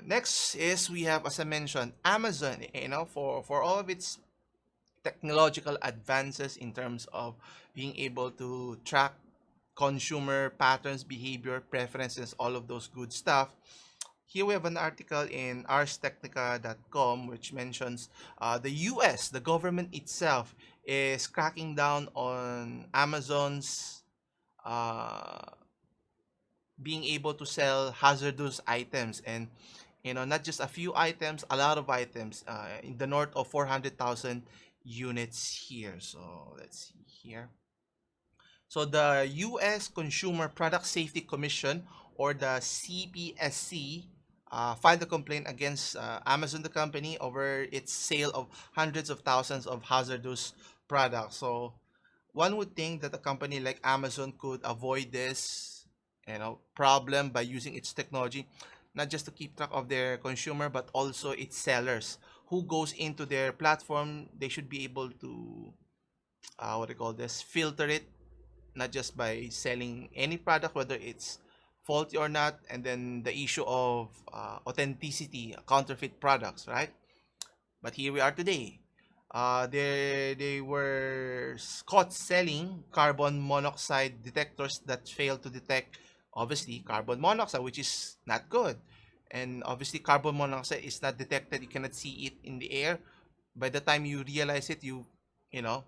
Next is we have, as I mentioned, Amazon. For all of its technological advances in terms of being able to track consumer patterns, behavior, preferences, all of those good stuff. Here we have an article in arstechnica.com which mentions the US, the government itself, is cracking down on Amazon's uh, being able to sell hazardous items, and not just a few items, a lot of items, in the north of 400,000 units here. So let's see here. So the US Consumer Product Safety Commission, or the CPSC, filed a complaint against Amazon, the company, over its sale of hundreds of thousands of hazardous products. So one would think that a company like Amazon could avoid this, problem by using its technology, not just to keep track of their consumer, but also its sellers who goes into their platform. They should be able to, what do you call this, filter it, not just by selling any product, whether it's faulty or not, and then the issue of authenticity, counterfeit products, right? But here we are today. They were caught selling carbon monoxide detectors that failed to detect, obviously, carbon monoxide, which is not good. And obviously, carbon monoxide is not detected. You cannot see it in the air. By the time you realize it, you know,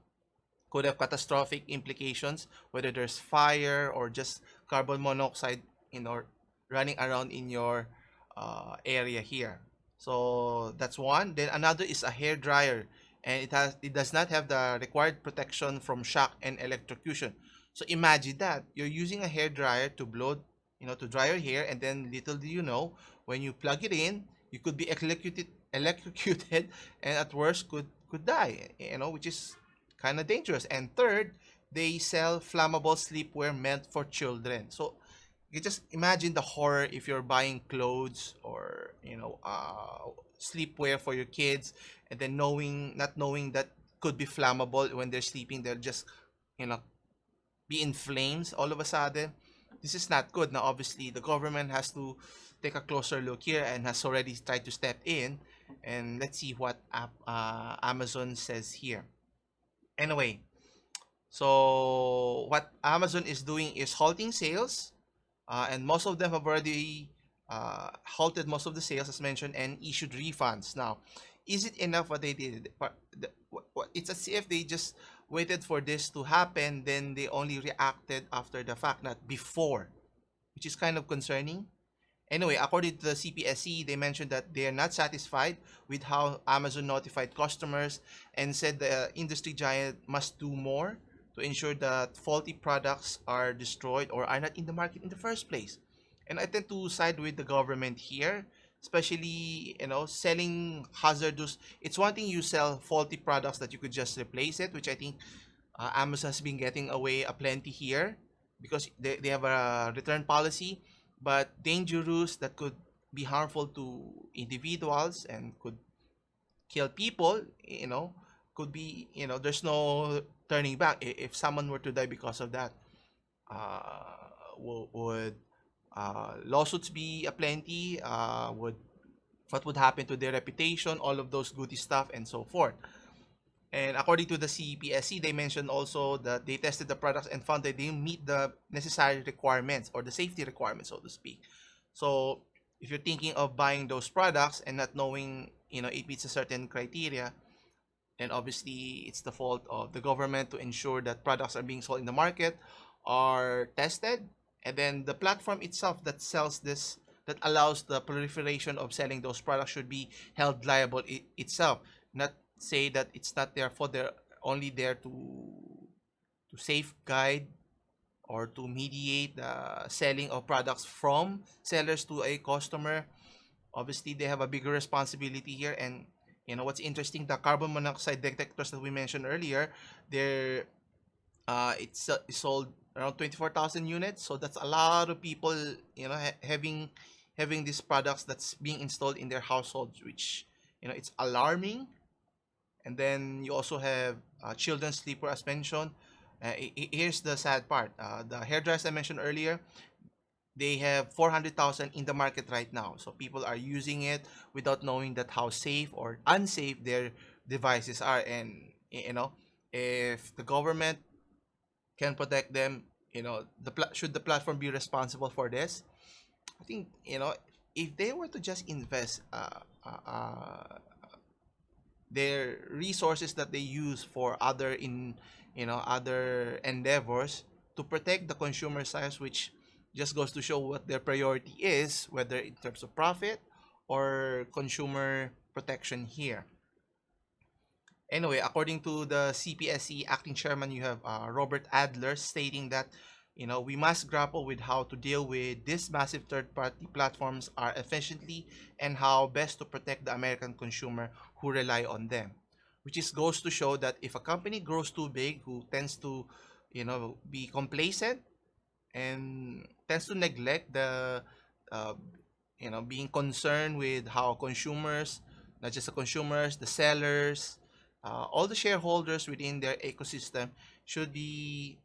could have catastrophic implications, whether there's fire or just carbon monoxide, running around in your area here. So that's one. Then another is a hair dryer, and it does not have the required protection from shock and electrocution. So imagine that you're using a hair dryer to blow, to dry your hair, and then little do you know, when you plug it in, you could be electrocuted, and at worst could die. Which is kind of dangerous. And third, they sell flammable sleepwear meant for children. So you just imagine the horror if you're buying clothes or sleepwear for your kids, and then not knowing that could be flammable. When they're sleeping, they'll just you know be in flames all of a sudden. This is not good. Now obviously the government has to take a closer look here and has already tried to step in, and let's see what Amazon says here. Anyway, so what Amazon is doing is halting sales, and most of them have already halted most of the sales, as mentioned, and issued refunds. Now, is it enough what they did? It's as if they just waited for this to happen, then they only reacted after the fact, not before, which is kind of concerning. Anyway, according to the CPSC, they mentioned that they are not satisfied with how Amazon notified customers, and said the industry giant must do more to ensure that faulty products are destroyed or are not in the market in the first place. And I tend to side with the government here, especially, selling hazardous. It's one thing you sell faulty products that you could just replace it, which I think Amazon has been getting away plenty here, because they have a return policy. But dangerous, that could be harmful to individuals and could kill people, could be, there's no turning back. If someone were to die because of that, would lawsuits be aplenty? Would What would happen to their reputation, all of those goody stuff, and so forth. And according to the CPSC, they mentioned also that they tested the products and found that they meet the necessary requirements, or the safety requirements, so to speak. So if you're thinking of buying those products and not knowing, it meets a certain criteria, then obviously it's the fault of the government to ensure that products are being sold in the market are tested, and then the platform itself that sells this, that allows the proliferation of selling those products, should be held liable itself. Not say that it's not their fault. They're only there to safeguard or to mediate the selling of products from sellers to a customer. Obviously they have a bigger responsibility here. And what's interesting, the carbon monoxide detectors that we mentioned earlier, they're it's sold around 24,000 units. So that's a lot of people, having these products that's being installed in their households, which, it's alarming. And then you also have children's sleeper, as mentioned. Here's the sad part: the hair dryers I mentioned earlier, they have 400,000 in the market right now. So people are using it without knowing that how safe or unsafe their devices are. And if the government can protect them, should the platform be responsible for this? I think if they were to just invest their resources that they use for other endeavors to protect the consumer side, which just goes to show what their priority is, whether in terms of profit or consumer protection here. Anyway, according to the CPSC acting chairman, you have Robert Adler stating that we must grapple with how to deal with these massive third-party platforms are efficiently, and how best to protect the American consumer who rely on them. Which is goes to show that if a company grows too big, who tends to be complacent and tends to neglect the uh, being concerned with how consumers, not just the consumers, the sellers, all the shareholders within their ecosystem should be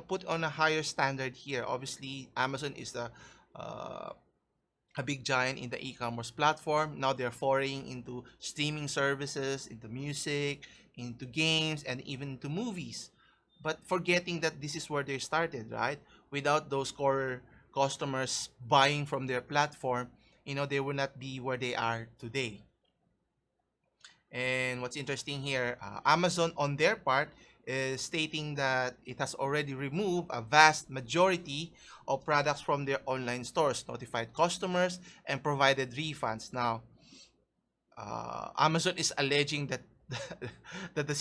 put on a higher standard here. Obviously, Amazon is uh, a big giant in the e-commerce platform. Now they're foraying into streaming services, into music, into games, and even into movies. But forgetting that this is where they started, right? Without those core customers buying from their platform, they will not be where they are today. And what's interesting here, Amazon on their part is stating that it has already removed a vast majority of products from their online stores, notified customers, and provided refunds. Now, Amazon is alleging that that the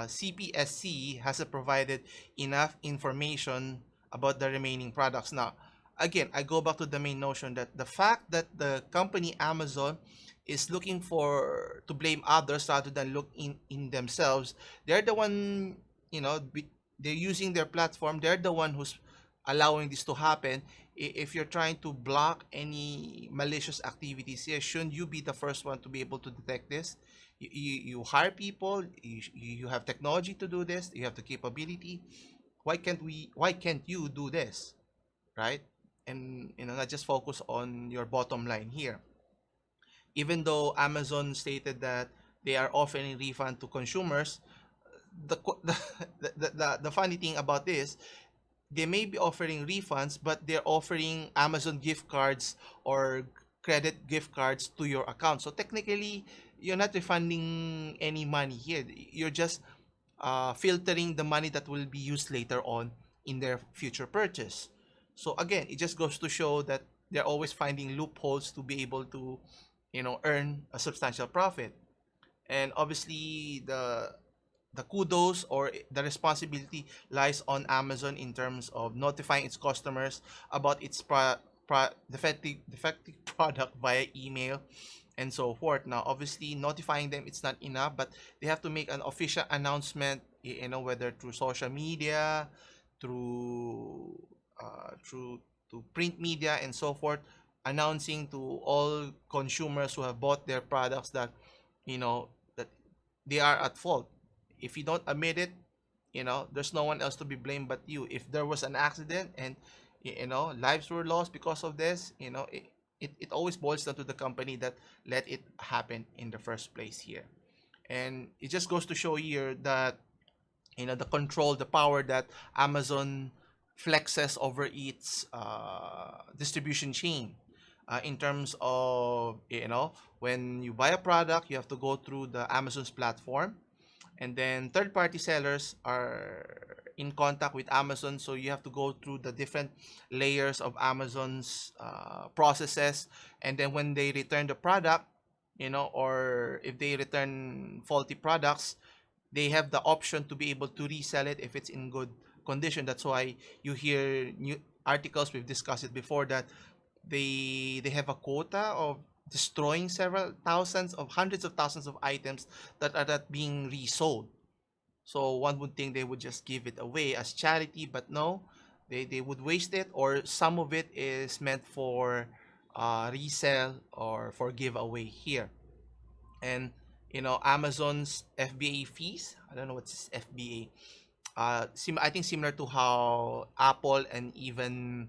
CPSC hasn't provided enough information about the remaining products. Now, again, I go back to the main notion that the fact that the company Amazon is looking for to blame others rather than look in themselves, they're the one, they're using their platform. They're the one who's allowing this to happen. If you're trying to block any malicious activities here, shouldn't you be the first one to be able to detect this? You hire people, you have technology to do this, you have the capability. Why can't you do this, right? And not just focus on your bottom line here. Even though Amazon stated that they are offering refund to consumers, the the funny thing about this, they may be offering refunds, but they're offering Amazon gift cards or credit gift cards to your account. So technically, you're not refunding any money here. You're just filtering the money that will be used later on in their future purchase. So again, it just goes to show that they're always finding loopholes to be able to, earn a substantial profit. And obviously, the kudos or the responsibility lies on Amazon in terms of notifying its customers about its defective product via email and so forth. Now, obviously, notifying them it's not enough, but they have to make an official announcement, whether through social media, through through to print media and so forth, announcing to all consumers who have bought their products that that they are at fault. If you don't admit it, there's no one else to be blamed but you. If there was an accident and lives were lost because of this, it always boils down to the company that let it happen in the first place here. And it just goes to show here that the control, the power that Amazon flexes over its distribution chain, in terms of when you buy a product, you have to go through the Amazon's platform, and then third party sellers are in contact with Amazon, so you have to go through the different layers of Amazon's processes. And then when they return the product, or if they return faulty products, they have the option to be able to resell it if it's in good condition. That's why you hear new articles, we've discussed it before, that they have a quota of destroying several thousands of hundreds of thousands of items that are not being resold. So one would think they would just give it away as charity, but no, they would waste it, or some of it is meant for resell or for giveaway here. And Amazon's FBA fees, I don't know what's FBA. I think similar to how Apple and even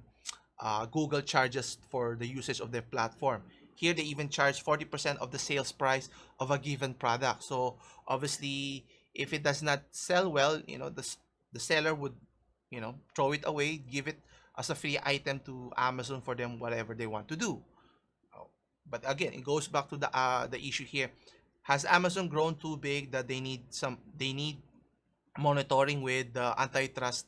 Google charges for the usage of their platform. Here, they even charge 40% of the sales price of a given product. So obviously, if it does not sell well, the seller would, throw it away, give it as a free item to Amazon for them whatever they want to do. Oh, but again, it goes back to the issue here. Has Amazon grown too big that they need monitoring with the antitrust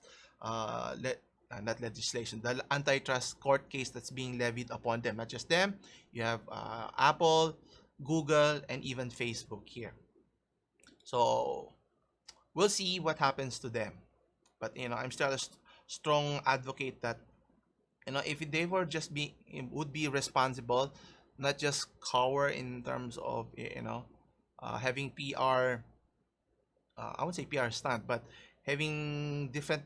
not legislation, the antitrust court case that's being levied upon them? Not just them, you have Apple, Google, and even Facebook here. So we'll see what happens to them. But I'm still a strong advocate that if they were just be would be responsible, not just cower in terms of having PR. I would say PR stunt, but having different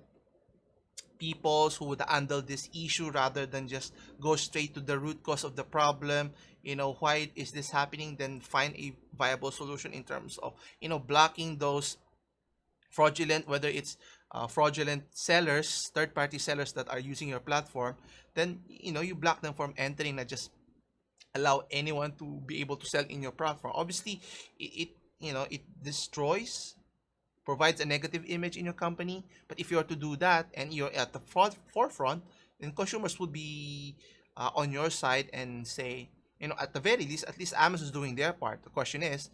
peoples who would handle this issue rather than just go straight to the root cause of the problem. Why is this happening? Then find a viable solution in terms of blocking those fraudulent, whether it's fraudulent sellers, third party sellers that are using your platform. Then you block them from entering, not just allow anyone to be able to sell in your platform. Obviously, it destroys, provides a negative image in your company. But if you are to do that and you're at the forefront, then consumers would be on your side and say, at the very least, at least Amazon's doing their part. The question is,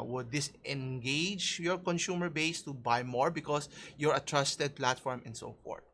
would this engage your consumer base to buy more because you're a trusted platform and so forth?